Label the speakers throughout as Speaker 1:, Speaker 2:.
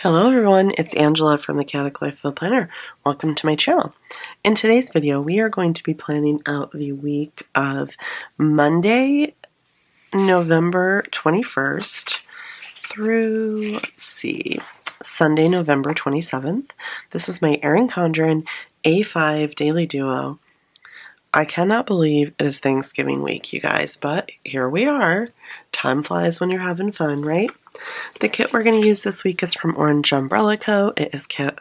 Speaker 1: Hello everyone, it's Angela from the Chaotic Life of a Planner. Welcome to my channel. In today's video, we are going to be planning out the week of Monday, November 21st through, Sunday, November 27th. This is my Erin Condren A5 Daily Duo. I cannot believe it is Thanksgiving week, you guys, but here we are. Time flies when you're having fun, right? The kit we're going to use this week is from Orange Umbrella Co. It is kit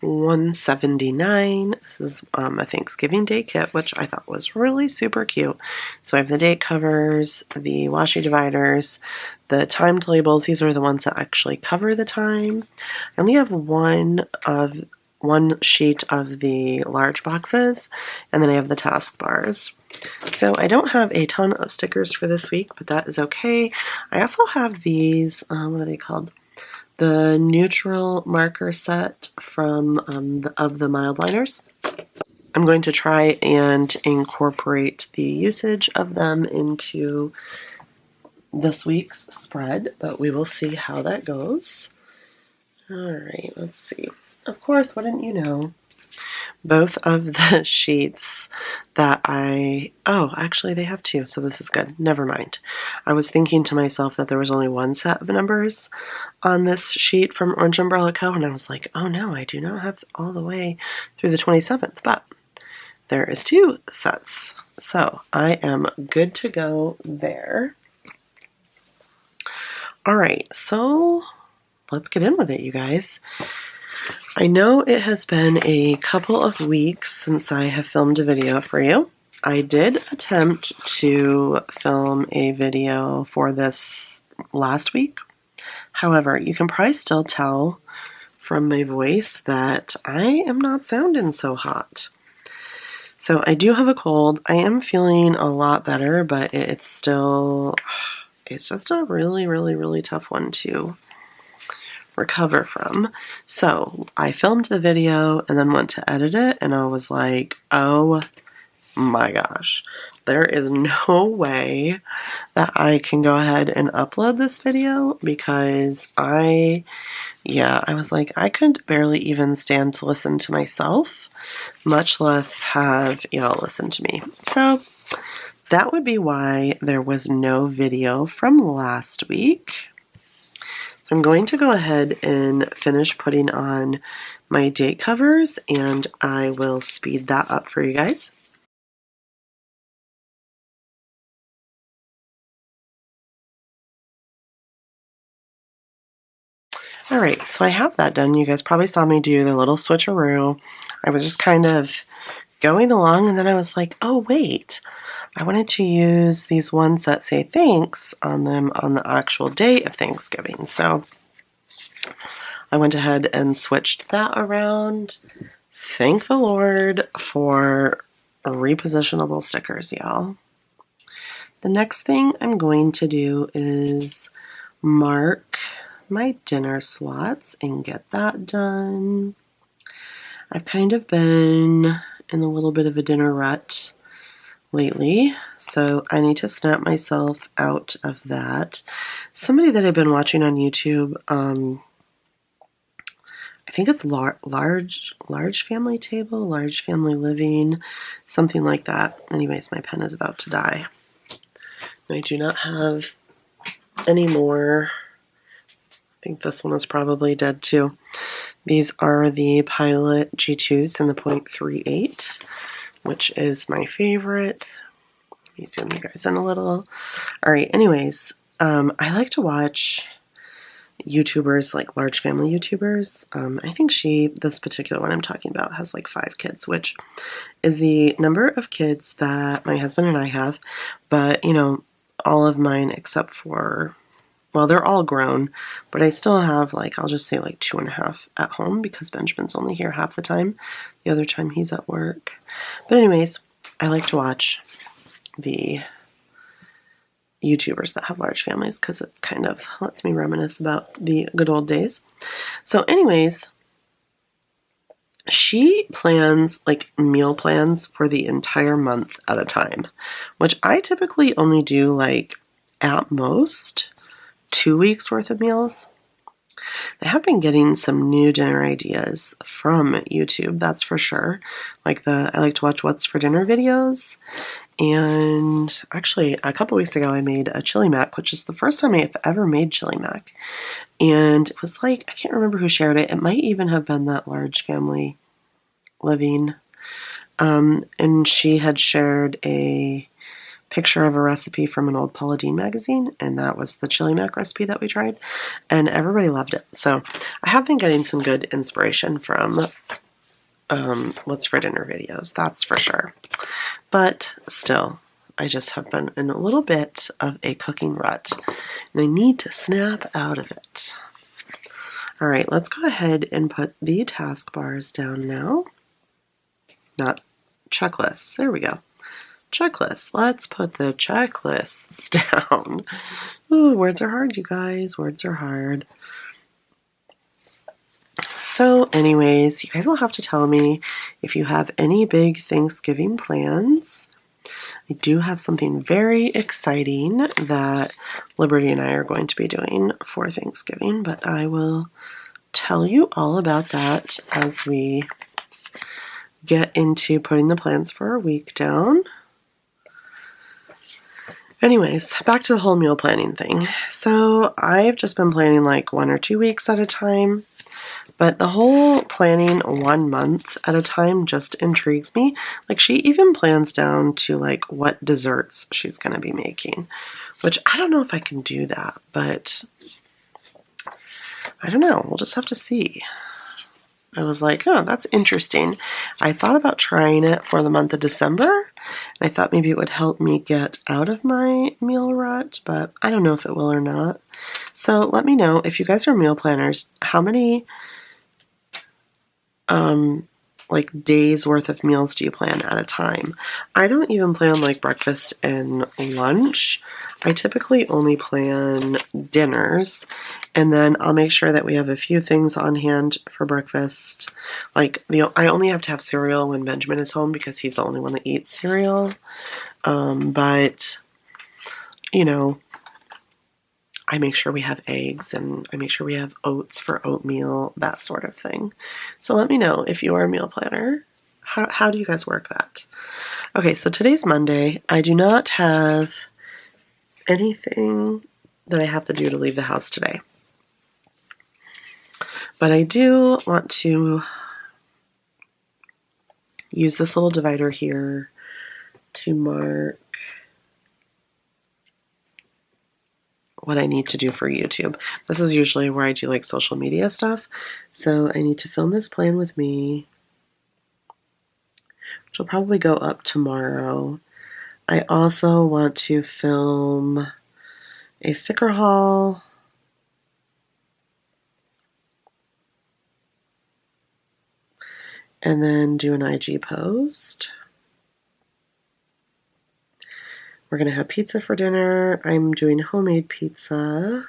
Speaker 1: 179. This is a Thanksgiving Day kit, which I thought was really super cute. So I have the date covers, the washi dividers, the timed labels. These are the ones that actually cover the time. I only have one sheet of the large boxes, and then I have the task bars. So I don't have a ton of stickers for this week, but that is okay. I also have these, what are they called? The neutral marker set from the mild liners. I'm going to try and incorporate the usage of them into this week's spread, but we will see how that goes. All right, let's see. Of course, wouldn't you know, both of the sheets that actually they have two, so this is good. Never mind. I was thinking to myself that there was only one set of numbers on this sheet from Orange Umbrella Co., and I was like, oh no, I do not have all the way through the 27th, but there is two sets. So I am good to go there. All right, so let's get in with it, you guys. I know it has been a couple of weeks since I have filmed a video for you. I did attempt to film a video for this last week. However, you can probably still tell from my voice that I am not sounding so hot. So I do have a cold. I am feeling a lot better, but it's just a really, really, really tough one to recover from. So I filmed the video and then went to edit it, and I was like, oh my gosh, there is no way that I can go ahead and upload this video, because I was like, I could barely even stand to listen to myself, much less have y'all listen to me. So that would be why there was no video from last week. So I'm going to go ahead and finish putting on my date covers, and I will speed that up for you guys. All right, so I have that done. You guys probably saw me do the little switcheroo. I was just kind of going along, and then I was like, oh wait, I wanted to use these ones that say thanks on them on the actual day of Thanksgiving. So I went ahead and switched that around. Thank the Lord for repositionable stickers, y'all. The next thing I'm going to do is mark my dinner slots and get that done. I've kind of been in a little bit of a dinner rut lately, so I need to snap myself out of that. Somebody that I've been watching on YouTube, I think it's large family table, large family living, something like that. Anyways, my pen is about to die. I do not have any more. I think this one is probably dead too. These are the Pilot G2s in the 0.38, which is my favorite. Let me zoom you guys in a little. All right, anyways, I like to watch YouTubers, like large family YouTubers. I think this particular one I'm talking about has like 5 kids, which is the number of kids that my husband and I have. But, you know, all of mine except for, well, they're all grown, but I still have like, I'll just say like 2.5 at home, because Benjamin's only here half the time. The other time he's at work. But anyways, I like to watch the YouTubers that have large families, because it kind of lets me reminisce about the good old days. So anyways, she plans like meal plans for the entire month at a time, which I typically only do like at most 2 weeks worth of meals. I have been getting some new dinner ideas from YouTube, that's for sure. Like I like to watch What's for Dinner videos. And actually, a couple weeks ago, I made a chili mac, which is the first time I've ever made chili mac. And it was like, I can't remember who shared it. It might even have been That Large Family Living. And she had shared a picture of a recipe from an old Paula Deen magazine, and that was the chili mac recipe that we tried, and everybody loved it. So I have been getting some good inspiration from What's for Dinner videos, that's for sure. But still, I just have been in a little bit of a cooking rut, and I need to snap out of it. All right, let's go ahead and put the taskbars down now. Not checklists, there we go. Checklists. Let's put the checklists down. Ooh, words are hard, you guys. Words are hard. So anyways, you guys will have to tell me if you have any big Thanksgiving plans. I do have something very exciting that Liberty and I are going to be doing for Thanksgiving, but I will tell you all about that as we get into putting the plans for our week down. Anyways, back to the whole meal planning thing. So I've just been planning like 1 or 2 weeks at a time, but the whole planning 1 month at a time just intrigues me. Like she even plans down to like what desserts she's going to be making, which I don't know if I can do that, but I don't know. We'll just have to see. I was like, oh, that's interesting. I thought about trying it for the month of December. And I thought maybe it would help me get out of my meal rut, but I don't know if it will or not. So let me know if you guys are meal planners, how many like days worth of meals do you plan at a time? I don't even plan like breakfast and lunch. I typically only plan dinners, and then I'll make sure that we have a few things on hand for breakfast. Like I only have to have cereal when Benjamin is home because he's the only one that eats cereal. But you know, I make sure we have eggs, and I make sure we have oats for oatmeal, that sort of thing. So let me know if you are a meal planner. How do you guys work that? Okay, so today's Monday. I do not have anything that I have to do to leave the house today. But I do want to use this little divider here to mark what I need to do for YouTube. This is usually where I do like social media stuff. So I need to film this plan with me, which will probably go up tomorrow. I also want to film a sticker haul. And then do an IG post. We're going to have pizza for dinner. I'm doing homemade pizza.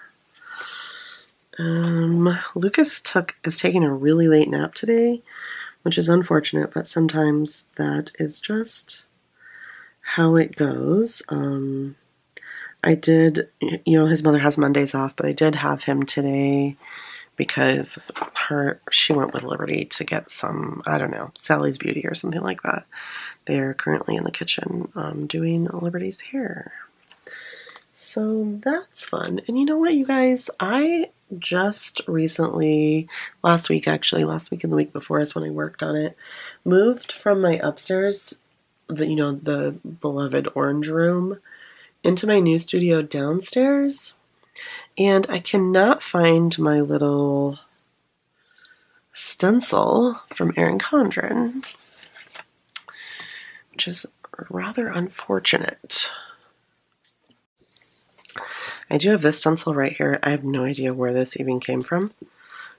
Speaker 1: Lucas is taking a really late nap today, which is unfortunate, but sometimes that is just how it goes. I did, his mother has Mondays off, but I did have him today because she went with Liberty to get some, I don't know, Sally's Beauty or something like that. They are currently in the kitchen doing Liberty's hair. So that's fun. And you know what, you guys? I just recently, last week and the week before is when I worked on it, moved from my upstairs, the beloved orange room, into my new studio downstairs. And I cannot find my little stencil from Erin Condren, which is rather unfortunate. I do have this stencil right here. I have no idea where this even came from,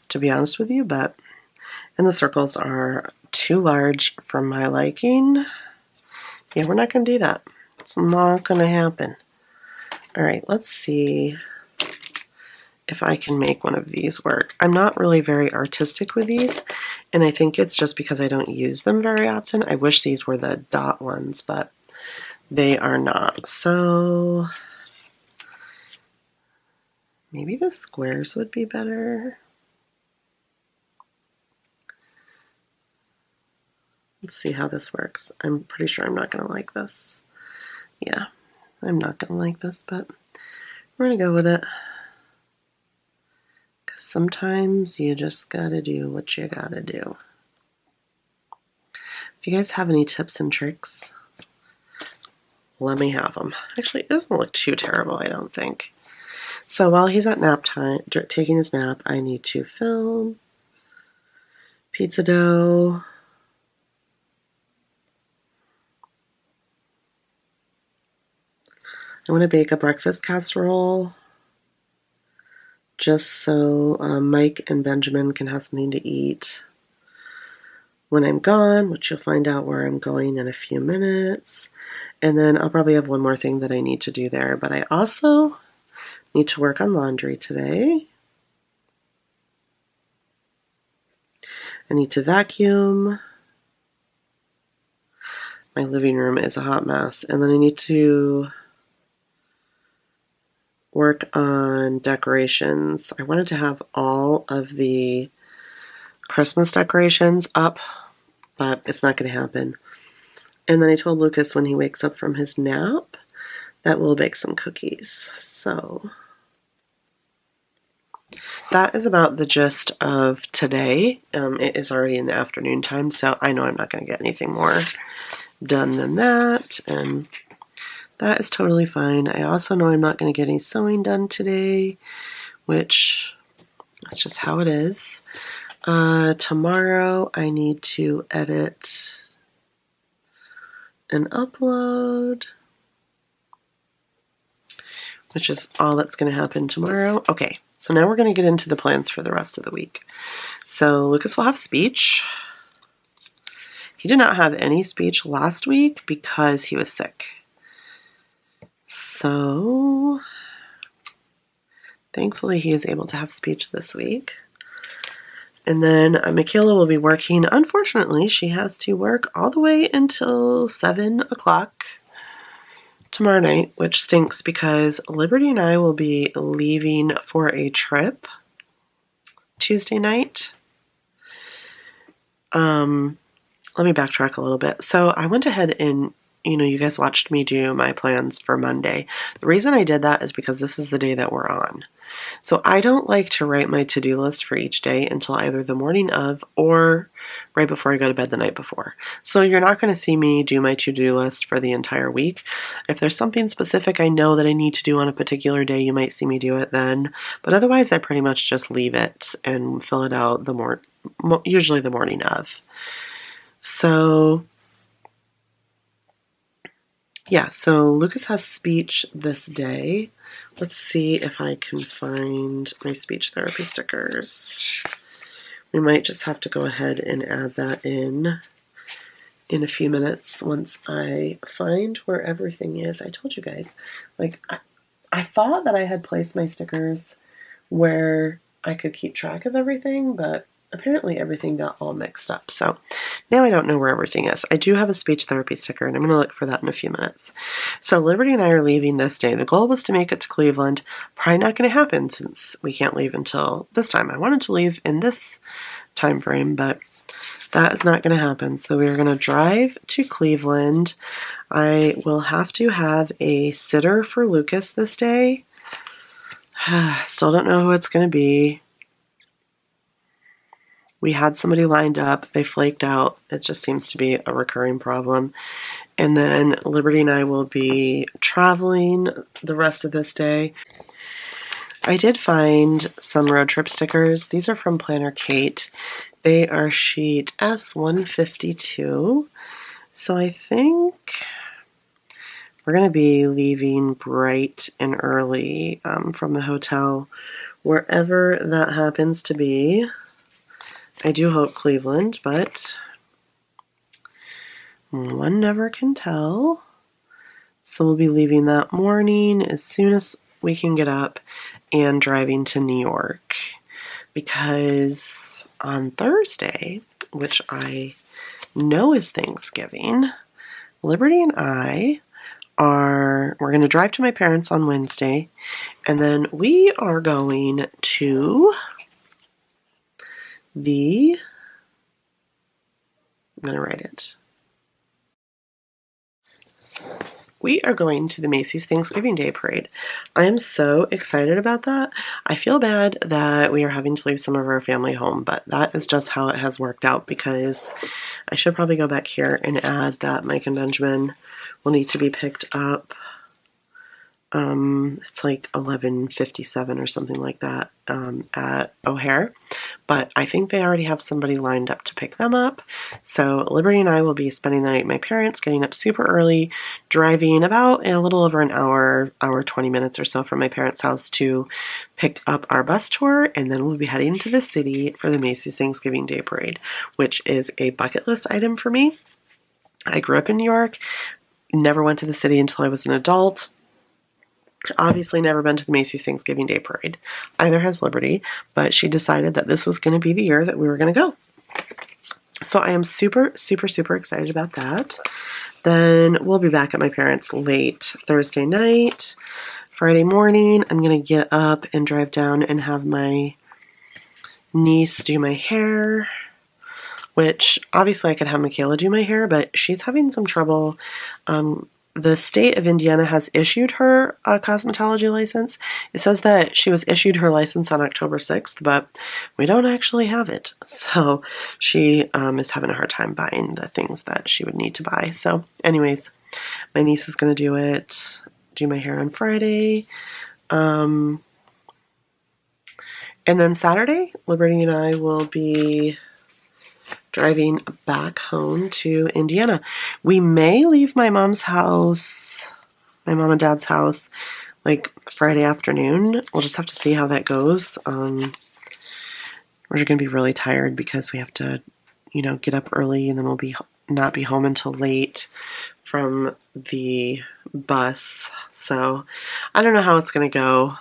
Speaker 1: to be honest with you, and the circles are too large for my liking. Yeah, we're not going to do that. It's not going to happen. All right, let's see if I can make one of these work. I'm not really very artistic with these, and I think it's just because I don't use them very often. I wish these were the dot ones, but they are not. So maybe the squares would be better. Let's see how this works. I'm pretty sure I'm not going to like this. Yeah, I'm not going to like this, but we're going to go with it. Because sometimes you just got to do what you got to do. If you guys have any tips and tricks, let me have them. Actually, it doesn't look too terrible, I don't think. So while he's at nap time, taking his nap, I need to film pizza dough. I want to bake a breakfast casserole just so Mike and Benjamin can have something to eat when I'm gone, which you'll find out where I'm going in a few minutes. And then I'll probably have one more thing that I need to do there. But I also need to work on laundry today. I need to vacuum. My living room is a hot mess. And then I need to work on decorations. I wanted to have all of the Christmas decorations up, but it's not going to happen. And then I told Lucas when he wakes up from his nap that we'll bake some cookies. So that is about the gist of today. It is already in the afternoon time, so I know I'm not going to get anything more done than that, and that is totally fine. I also know I'm not going to get any sewing done today, which that's just how it is. Tomorrow I need to edit and upload, which is all that's going to happen tomorrow. Okay, so now we're going to get into the plans for the rest of the week. So Lucas will have speech. He did not have any speech last week because he was sick. So thankfully he is able to have speech this week. And then Michaela will be working. Unfortunately, she has to work all the way until 7 o'clock tomorrow night, which stinks because Liberty and I will be leaving for a trip Tuesday night. Let me backtrack a little bit. So I went ahead and, you guys watched me do my plans for Monday. The reason I did that is because this is the day that we're on. So I don't like to write my to-do list for each day until either the morning of or right before I go to bed the night before. So you're not going to see me do my to-do list for the entire week. If there's something specific I know that I need to do on a particular day, you might see me do it then. But otherwise, I pretty much just leave it and fill it out usually the morning of. So yeah, so Lucas has speech this day. Let's see if I can find my speech therapy stickers. We might just have to go ahead and add that in a few minutes once I find where everything is. I told you guys, I thought that I had placed my stickers where I could keep track of everything, but apparently everything got all mixed up. So now I don't know where everything is. I do have a speech therapy sticker, and I'm going to look for that in a few minutes. So Liberty and I are leaving this day. The goal was to make it to Cleveland. Probably not going to happen since we can't leave until this time. I wanted to leave in this time frame, but that is not going to happen. So we're going to drive to Cleveland. I will have to have a sitter for Lucas this day. Still don't know who it's going to be. We had somebody lined up. They flaked out. It just seems to be a recurring problem. And then Liberty and I will be traveling the rest of this day. I did find some road trip stickers. These are from Planner Kate. They are sheet S152. So I think we're going to be leaving bright and early from the hotel, wherever that happens to be. I do hope Cleveland, but one never can tell. So we'll be leaving that morning as soon as we can get up and driving to New York. Because on Thursday, which I know is Thanksgiving, Liberty and we're going to drive to my parents on Wednesday, and then we are going to I'm going to write it. We are going to the Macy's Thanksgiving Day Parade. I am so excited about that. I feel bad that we are having to leave some of our family home, but that is just how it has worked out, because I should probably go back here and add that Mike and Benjamin will need to be picked up. It's like 11:57 or something like that at O'Hare, but I think they already have somebody lined up to pick them up. So Liberty and I will be spending the night at my parents', getting up super early, driving about a little over an hour 20 minutes or so from my parents' house to pick up our bus tour, and then we'll be heading to the city for the Macy's Thanksgiving Day Parade, which is a bucket list item for me. I grew up in New York, never went to the city until I was an adult. Obviously never been to the Macy's Thanksgiving Day Parade. Either has Liberty, but she decided that this was going to be the year that we were going to go. So I am super, super, super excited about that. Then we'll be back at my parents' late Thursday night. Friday morning, I'm going to get up and drive down and have my niece do my hair, which obviously I could have Michaela do my hair, but she's having some trouble. The state of Indiana has issued her a cosmetology license. It says that she was issued her license on October 6th, but we don't actually have it. So she is having a hard time buying the things that she would need to buy. So anyways, my niece is going to do my hair on Friday. And then Saturday, Liberty and I will be driving back home to Indiana. We may leave my mom's house, my mom and dad's house, like Friday afternoon. We'll just have to see how that goes. We're going to be really tired because we have to, get up early, and then we'll not be home until late from the bus. So I don't know how it's going to go.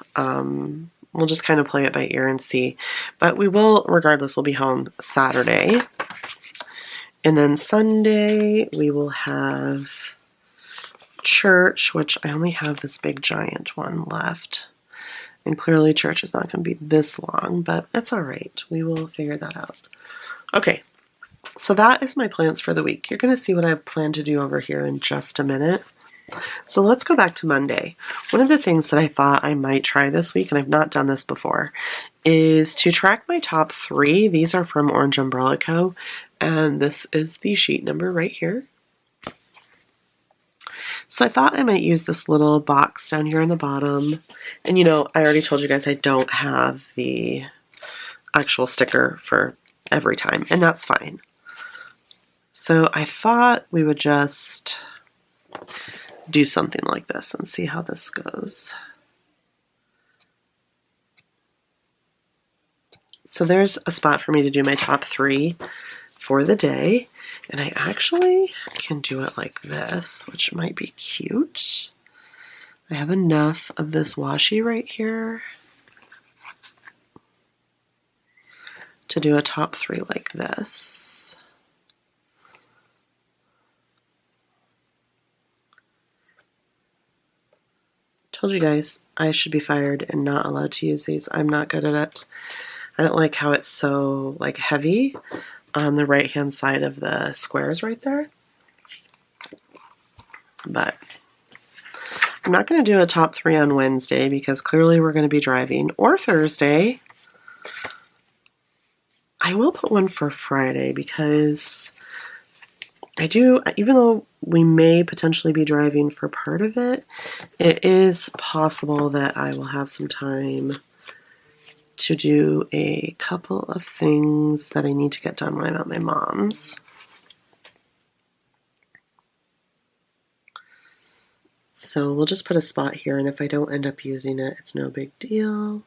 Speaker 1: We'll just kind of play it by ear and see. But we will, regardless, we'll be home Saturday. And then Sunday, we will have church, which I only have this big giant one left. And clearly church is not going to be this long, but that's all right. We will figure that out. Okay, so that is my plans for the week. You're going to see what I plan to do over here in just a minute. So let's go back to Monday. One of the things that I thought I might try this week, and I've not done this before, is to track my top 3. These are from Orange Umbrella Co. And this is the sheet number right here. So I thought I might use this little box down here on the bottom. And I already told you guys I don't have the actual sticker for every time, and that's fine. So I thought we would just do something like this and see how this goes. So there's a spot for me to do my top 3 for the day, and I actually can do it like this, which might be cute. I have enough of this washi right here to do a top 3 like this. Told you guys I should be fired and not allowed to use these. I'm not good at it. I don't like how it's so heavy on the right hand side of the squares right there. But I'm not going to do a top 3 on Wednesday because clearly we're going to be driving, or Thursday. I will put one for Friday because I do, even though we may potentially be driving for part of it, it is possible that I will have some time to do a couple of things that I need to get done when I'm at my mom's. So we'll just put a spot here, and if I don't end up using it, it's no big deal.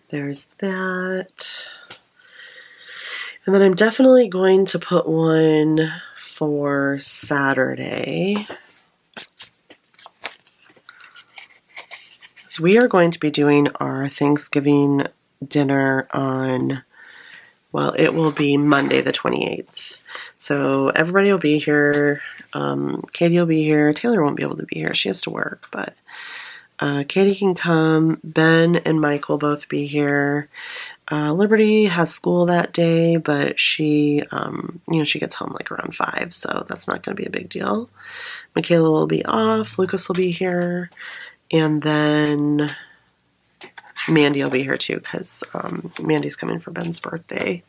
Speaker 1: There's that. And then I'm definitely going to put one for Saturday. So we are going to be doing our Thanksgiving dinner on, well, it will be Monday the 28th. So everybody will be here. Katie will be here. Taylor won't be able to be here. She has to work, but Katie can come. Ben and Mike will both be here. Liberty has school that day, but she, she gets home like around 5, so that's not going to be a big deal. Michaela will be off. Lucas will be here. And then Mandy will be here too, because Mandy's coming for Ben's birthday,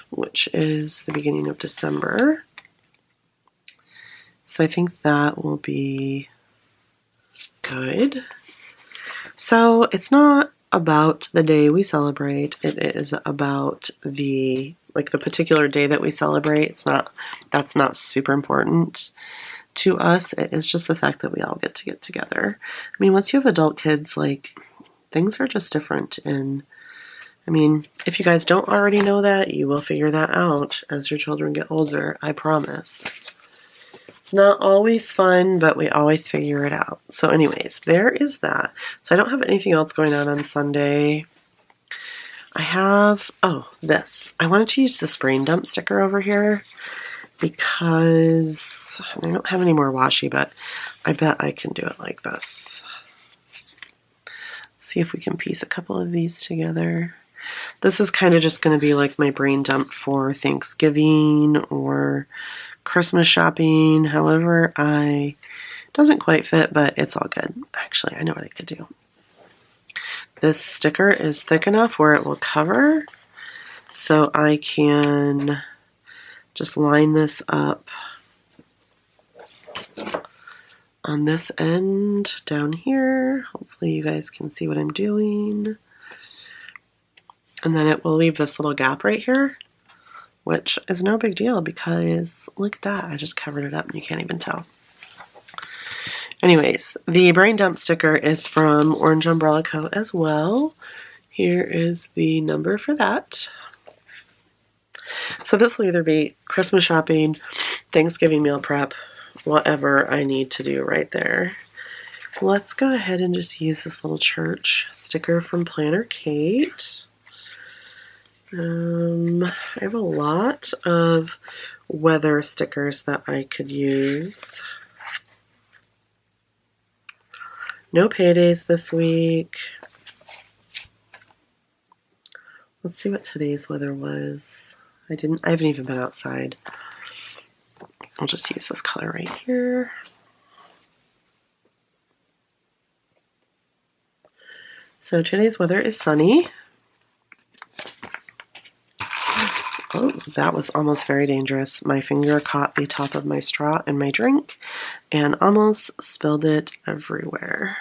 Speaker 1: which is the beginning of December. So I think that will be good. So it's not about the day we celebrate. It is about the particular day that we celebrate. That's not super important to us. It is just the fact that we all get together. I mean, once you have adult kids, things are just different. And I mean, if you guys don't already know that, you will figure that out as your children get older, I promise. It's not always fun, but we always figure it out. So anyways, there is that. So I don't have anything else going on Sunday. I have, this. I wanted to use this brain dump sticker over here because I don't have any more washi, but I bet I can do it like this. Let's see if we can piece a couple of these together. This is kind of just going to be like my brain dump for Thanksgiving or Christmas shopping, however doesn't quite fit, but it's all good. Actually, I know what I could do. This sticker is thick enough where it will cover, so I can just line this up on this end down here. Hopefully you guys can see what I'm doing. And then it will leave this little gap right here, which is no big deal because look at that. I just covered it up and you can't even tell. Anyways, the brain dump sticker is from Orange Umbrella Co. as well. Here is the number for that. So this will either be Christmas shopping, Thanksgiving meal prep, whatever I need to do right there. Let's go ahead and just use this little church sticker from Planner Kate. I have a lot of weather stickers that I could use. No paydays this week. Let's see what today's weather was. I haven't even been outside. I'll just use this color right here. So today's weather is sunny. Oh, that was almost very dangerous. My finger caught the top of my straw in my drink and almost spilled it everywhere.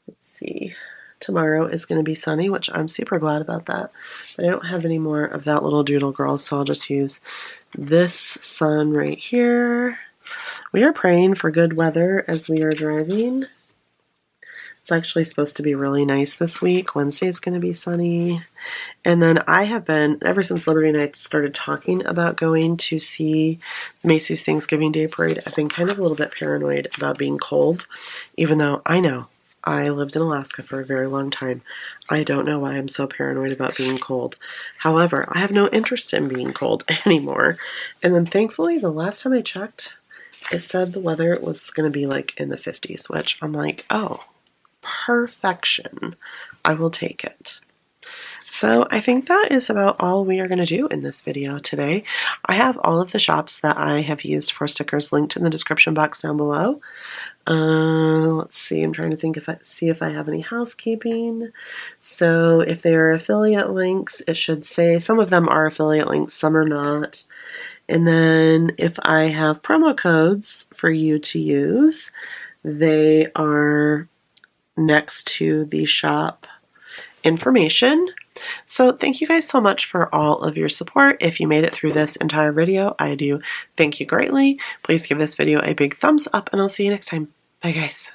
Speaker 1: Let's see. Tomorrow is going to be sunny, which I'm super glad about that. But I don't have any more of that little doodle girl, so I'll just use this sun right here. We are praying for good weather as we are driving. It's actually supposed to be really nice this week. Wednesday is going to be sunny. And then I have been, ever since Liberty and I started talking about going to see Macy's Thanksgiving Day Parade, I've been kind of a little bit paranoid about being cold, even though I know I lived in Alaska for a very long time. I don't know why I'm so paranoid about being cold. However, I have no interest in being cold anymore. And then thankfully, the last time I checked, it said the weather was going to be like in the 50s, which I'm like, oh, perfection. I will take it. So I think that is about all we are going to do in this video today. I have all of the shops that I have used for stickers linked in the description box down below. Let's see, I'm trying to think see if I have any housekeeping. So if they are affiliate links, it should say some of them are affiliate links, some are not. And then if I have promo codes for you to use, they are next to the shop information. So thank you guys so much for all of your support. If you made it through this entire video, I do thank you greatly. Please give this video a big thumbs up and I'll see you next time. Bye guys.